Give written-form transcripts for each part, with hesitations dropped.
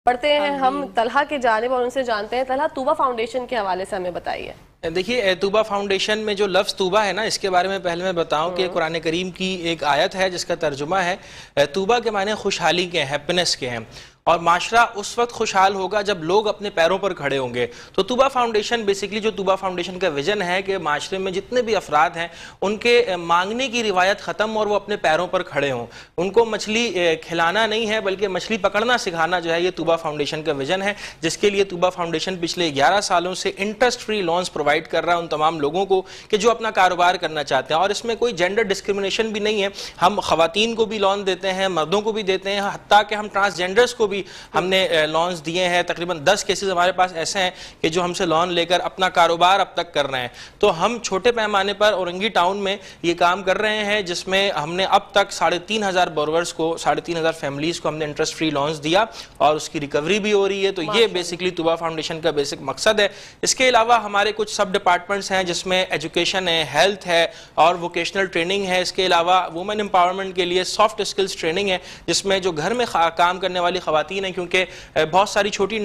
پڑھتے ہیں ہم طلحہ کی جانب اور ان سے جانتے ہیں. طلحہ طوبہ فاؤنڈیشن کے حوالے سے ہمیں بتائیے. دیکھیے طوبہ فاؤنڈیشن میں جو لفظ طوبہ ہے نا، اس کے بارے میں پہلے میں بتاؤں کہ قرآن کریم کی ایک آیت ہے جس کا ترجمہ ہے طوبہ کے معنی خوشحالی کے ہیں، ہیپینس کے ہیں، اور معاشرہ اس وقت خوشحال ہوگا جب لوگ اپنے پیروں پر کھڑے ہوں گے. تو طوبہ فاؤنڈیشن بیسیکلی جو طوبہ فاؤنڈیشن کا ویژن ہے کہ معاشرے میں جتنے بھی افراد ہیں ان کے مانگنے کی روایت ختم اور وہ اپنے پیروں پر کھڑے ہوں. ان کو مچھلی کھلانا نہیں ہے بلکہ مچھلی پکڑنا سکھانا جو ہے یہ طوبہ فاؤنڈیشن کا ویژن ہے، جس کے لیے طوبہ فاؤنڈیشن پچھلے 11 سالوں سے انٹرسٹ فری لونز پرووائڈ کر رہا ہے ان تمام لوگوں کو کہ جو اپنا کاروبار کرنا چاہتے ہیں. اور اس میں کوئی جینڈر ڈسکرمنیشن بھی نہیں ہے، ہم خواتین کو بھی لون دیتے ہیں، مردوں کو بھی دیتے ہیں، حتیٰ کہ ہم ٹرانسجینڈرز کو بھی ہم نے لونز دیے ہیں. تقریباً 10 کیسز ہمارے پاس ایسے ہیں کہ جو ہم سے لون لے کر اپنا کاروبار اب تک کر رہے ہیں. تو ہم چھوٹے پیمانے پر اورنگی ٹاؤن میں یہ کام کر رہے ہیں، جس میں ہم نے اب تک 3,500 بورورز کو 3,500 فیملیز کو ہم نے انٹرسٹ فری لونز دیا اور اس کی ریکوری بھی ہو رہی ہے. تو یہ بیسکلی طوبہ فاؤنڈیشن کا بیسک مقصد ہے. اس کے علاوہ ہمارے کچھ سب ڈپارٹمنٹس ہیں جس میں ایجوکیشن ہے، ہیلتھ ہے اور ووکیشنل ٹریننگ ہے. اس کے علاوہ وومن امپاورمنٹ کے لیے سافٹ اسکلز ٹریننگ ہے، جس میں جو گھر میں کام کرنے والی خواتین ہیں، کیونکہ بہت ساری چھوٹی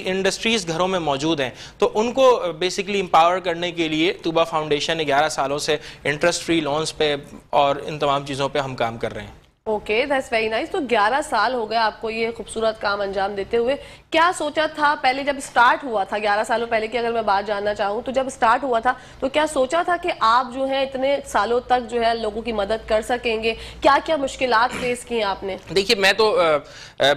انڈسٹریز گھروں میں موجود ہیں، تو ان کو بیسکلی امپاور کرنے کے لیے طوبہ فاؤنڈیشن 11 سالوں سے انٹرسٹ فری لونز پہ اور ان تمام چیزوں پہ ہم کام کر رہے ہیں. Okay, that's very nice. تو 11 سال ہو گئے آپ کو یہ خوبصورت کام انجام دیتے ہوئے. کیا سوچا تھا پہلے جب سٹارٹ ہوا تھا 11 سالوں پہلے کی اگر میں بات جاننا چاہوں تو جب سٹارٹ ہوا تھا تو کیا سوچا تھا کہ آپ جو ہیں اتنے سالوں تک جو ہے لوگوں کی مدد کر سکیں گے؟ کیا کیا مشکلات فیس کی آپ نے؟ دیکھیے میں تو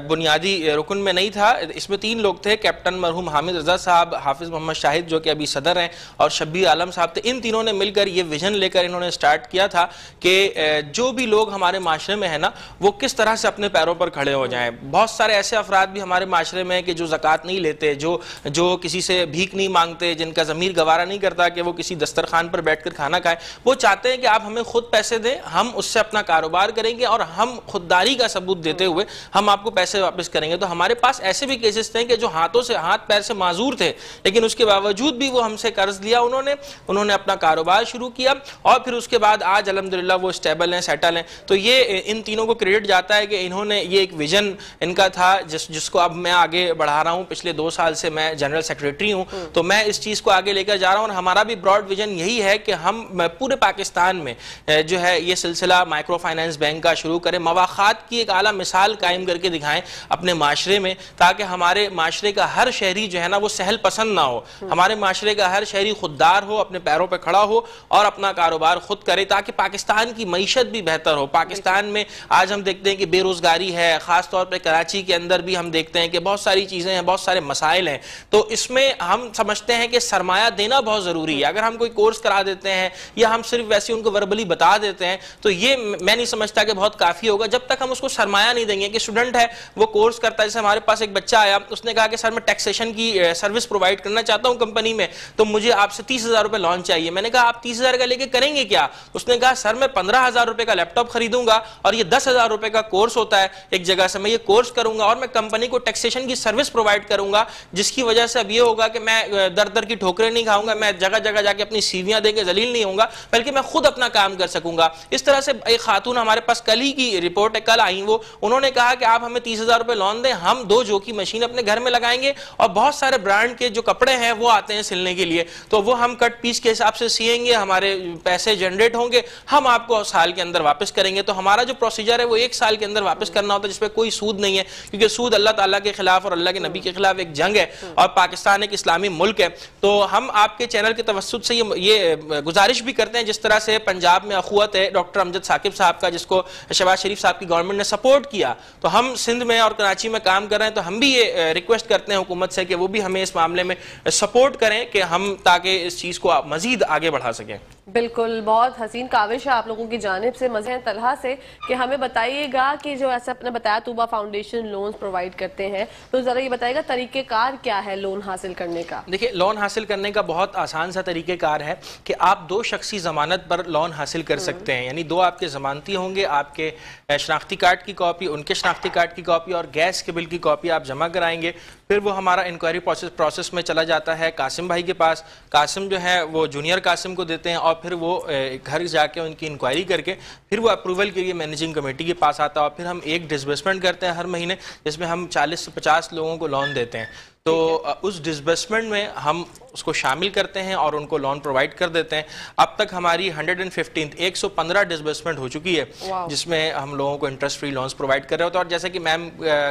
بنیادی رکن میں نہیں تھا، اس میں 3 لوگ تھے، کیپٹن مرحوم حامد رضا صاحب، حافظ محمد شاہد جو کہ ابھی صدر ہیں، اور شبیر عالم صاحب تھے. ان تینوں نے مل کر یہ ویژن لے کر انہوں نے سٹارٹ کیا تھا کہ جو بھی لوگ ہمارے معاشرے میں ہیں نا وہ کس طرح سے اپنے پیروں پر کھڑے ہو جائیں. بہت سارے ایسے افراد بھی ہمارے معاشرے میں کہ جو زکوٰۃ نہیں لیتے، جو کسی سے بھیک نہیں مانگتے، جن کا ضمیر گوارا نہیں کرتا کہ وہ کسی دسترخوان پر بیٹھ کر کھانا کھائے، وہ چاہتے ہیں کہ آپ ہمیں خود پیسے دیں، ہم اس سے اپنا کاروبار کریں گے اور ہم خودداری کا ثبوت دیتے ہوئے ہم آپ کو پیسے واپس کریں گے. تو ہمارے پاس ایسے بھی کیسز تھے کہ جو ہاتھ پیر سے معذور تھے لیکن اس کے باوجود بھی وہ ہم سے قرض لیا انہوں نے اپنا کاروبار شروع کیا اور پھر اس کے بعد آج الحمدللہ وہ اسٹیبل ہیں، سیٹل ہیں. تو یہ ان تینوں کو کریڈٹ جاتا ہے کہ انہوں نے یہ ایک ویژن ان کا تھا جس کو اب میں آگے بڑھا رہا ہوں. پچھلے 2 سال سے میں جنرل سیکریٹری ہوں، تو میں اس چیز کو آگے لے کر جا رہا ہوں. اور ہمارا بھی براڈ ویژن یہی ہے کہ ہم پورے پاکستان میں جو ہے یہ سلسلہ مائکرو فائنانس بینک کا شروع کریں، مواخات کی ایک اعلیٰ مثال قائم کر کے دکھائیں اپنے معاشرے میں، تاکہ ہمارے معاشرے کا ہر شہری جو ہے نا وہ سہل پسند نہ ہو. ہمارے معاشرے کا ہر شہری خوددار ہو، اپنے پیروں پہ کھڑا ہو اور اپنا کاروبار خود کرے، تاکہ پاکستان کی معیشت بھی بہتر ہو. پاکستان میں آج ہم دیکھتے ہیں کہ بے روزگاری ہے، خاص طور پہ کراچی کے اندر بھی ہم دیکھتے ہیں کہ بہت ساری چیزیں ہیں، بہت سارے مسائل ہیں. تو اس میں ہم سمجھتے ہیں کہ سرمایہ دینا بہت ضروری ہے. اگر ہم کوئی کورس کرا دیتے ہیں یا ہم صرف ویسے ان کو وربلی بتا دیتے ہیں تو یہ میں نہیں سمجھتا کہ بہت کافی ہوگا جب تک ہم اس کو سرمایہ نہیں دیں گے. کہ اسٹوڈنٹ ہے وہ کورس کرتا ہے، جیسے ہمارے پاس ایک بچہ آیا، اس نے کہا کہ سر میں ٹیکسیشن کی سروس پرووائڈ کرنا چاہتا ہوں کمپنی میں، تو مجھے آپ سے 30,000 روپے لون چاہیے. میں نے کہا آپ 30,000 کا لے کے کریں گے کیا؟ اس نے کہا سر میں 15,000 روپے کا لیپ ٹاپ خریدوں گا اور یہ 10,000 روپے کا کورس ہوتا ہے ایک جگہ سے، میں یہ کورس کروں گا اور میں کمپنی کو ٹیکسیشن کی سروس پرووائڈ کروں گا، جس کی وجہ سے اب یہ ہوگا کہ میں در کی ٹھوکریں نہیں کھاؤں گا، میں جگہ جگہ جا کے اپنی سیویاں دے کے ذلیل نہیں ہوں گا، بلکہ میں خود اپنا کام کر سکوں گا. اس طرح سے ایک خاتون ہمارے پاس کل ہی کی رپورٹ ہے، کل آئیں وہ، انہوں نے کہا کہ آپ ہمیں 30,000 روپے لون دیں، ہم 2 جوکی مشین اپنے گھر میں لگائیں گے اور بہت سارے برانڈ کے جو کپڑے ہیں وہ آتے ہیں سلنے کے لیے، تو وہ ہم کٹ پیس کے حساب سے سیئیں گے، ہمارے پیسے جنریٹ ہوں گے، ہم آپ کو سال کے اندر واپس کریں گے. تو ہمارا جو پروسیجر ہے وہ 1 سال کے اندر واپس کرنا ہوتا ہے، جس پہ کوئی سود نہیں ہے، کیونکہ سود اللہ تعالیٰ کے خلاف اور اللہ کے نبی کے خلاف ایک جنگ ہے اور پاکستان ایک اسلامی ملک ہے. تو ہم آپ کے چینل کے توسط سے یہ گزارش بھی کرتے ہیں، جس طرح سے پنجاب میں اخوت ہے ڈاکٹر امجد ثاقب صاحب کا، جس کو شہباز شریف صاحب کی گورنمنٹ نے سپورٹ کیا، تو ہم سندھ میں اور کراچی میں کام کر رہے ہیں. تو ہم بھی یہ ریکویسٹ کرتے ہیں حکومت سے کہ وہ بھی ہمیں اس معاملے میں سپورٹ کریں کہ ہم تاکہ اس چیز کو مزید آگے بڑھا سکیں. بالکل، بہت حسین کاوش ہے آپ لوگوں کی جانب سے. مزید طلحہ سے کہ ہمیں بتائیے گا کہ جو ایسا اپنے بتایا طوبہ فاؤنڈیشن لونز پرووائڈ کرتے ہیں، تو ذرا یہ بتائیے گا طریقہ کار کیا ہے لون حاصل کرنے کا؟ دیکھیں لون حاصل کرنے کا بہت آسان سا طریقہ کار ہے کہ آپ 2 شخصی ضمانت پر لون حاصل کر سکتے ہیں. یعنی 2 آپ کے ضمانتی ہوں گے، آپ کے شناختی کارڈ کی کاپی، ان کے شناختی کارڈ کی کاپی اور گیس کے بل کی کاپی آپ جمع کرائیں گے. پھر وہ ہمارا انکوائری پروسیس میں چلا جاتا ہے قاسم بھائی کے پاس. قاسم جو ہے وہ جونیئر قاسم کو دیتے ہیں اور پھر وہ گھر جا کے ان کی انکوائری کر کے پھر وہ اپروول کے لیے مینیجنگ کمیٹی کے پاس آتا ہے اور پھر ہم ایک ڈسبرسمنٹ کرتے ہیں ہر مہینے جس میں ہم 40 سے 50 لوگوں کو لون دیتے ہیں. تو اس ڈسبرسمنٹ میں ہم اس کو شامل کرتے ہیں اور ان کو لون پرووائڈ کر دیتے ہیں. اب تک ہماری 115 ڈسبرسمنٹ ہو چکی ہے جس میں ہم لوگوں کو انٹرسٹ فری لونز پرووائڈ کر رہے ہوتے ہیں. اور جیسا کہ میم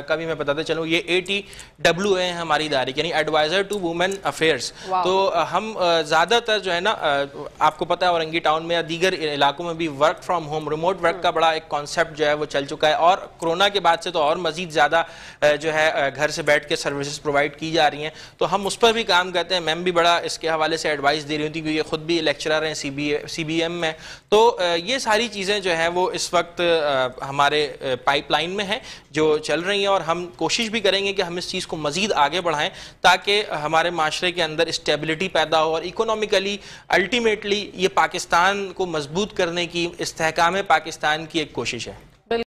کا بھی میں بتاتے چلوں, یہ ATWA ہیں ہماری ادارے یعنی ایڈوائزر ٹو وومن افیئرس. تو ہم زیادہ تر جو ہے نا, آپ کو پتا ہے اورنگی ٹاؤن میں یا دیگر علاقوں میں بھی work from home, remote work کا بڑا ایک کانسیپٹ جو ہے وہ چل چکا ہے, اور کورونا کے بعد سے تو اور مزید زیادہ جو ہے گھر سے بیٹھ کے سروسز پرووائڈ کی جا رہی ہیں. تو ہم اس پر بھی کام کرتے ہیں. میم بھی بڑا اس کے حوالے سے ایڈوائز دے رہی ہوتی کیونکہ خود بھی لیکچرر ہیں CBM میں. تو یہ ساری چیزیں جو ہیں وہ اس وقت ہمارے پائپ لائن میں ہیں جو چل رہی ہیں, اور ہم کوشش بھی کریں گے کہ ہم اس چیز کو مزید آگے بڑھائیں تاکہ ہمارے معاشرے کے اندر اسٹیبلٹی پیدا ہو, اور اکنامیکلی الٹیمیٹلی یہ پاکستان کو مضبوط کرنے کی, استحکام پاکستان کی ایک کوشش ہے.